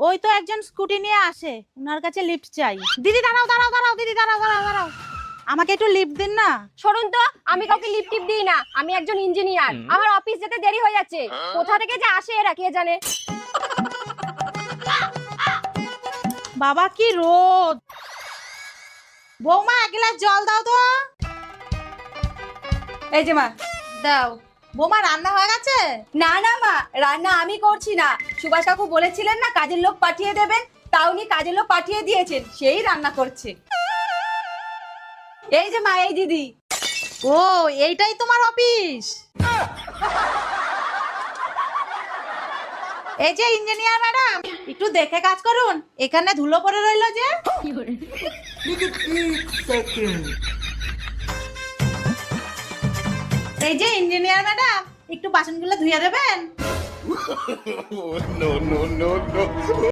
ওই তো একজন স্কুটি নিয়ে আসে, উনার কাছে লিফট চাই। দিদি দাঁড়াও দাঁড়াও দাঁড়াও, দিদি দাঁড়াও দাঁড়াও দাঁড়াও, আমাকে একটু লিফট দিন না। শুনুন তো, আমি কাউকে লিফট টিপ দিই না। আমি একজন ইঞ্জিনিয়ার, আমার অফিস যেতে দেরি হয়ে যাচ্ছে। কোথা থেকে যে আসে এরা কে জানে। বাবা কি রোদ। বৌমা এক গ্লাস জল দাও তো। এই যে মা দাও। বৌমা রান্না হয়ে গেছে? না না মা, রান্না আমি করছি না। সুভাষ কাকু বলেছিলেন না কাজের লোক পাঠিয়ে দেবেন, তা উনি কাজের লোক পাঠিয়ে দিয়েছেন, সেই রান্না করছে। এই যে মা, এই দিদি। ও এইটাই তোমার অফিস? এই যে ইঞ্জিনিয়ার ম্যাডাম, একটু দেখে কাজ করুন, এখানে ধুলো পড়ে রইলো যে। এই যে ইঞ্জিনিয়ার ম্যাডাম, একটু বাসনগুলো ধুয়ে দেবেন। No, no, no, no.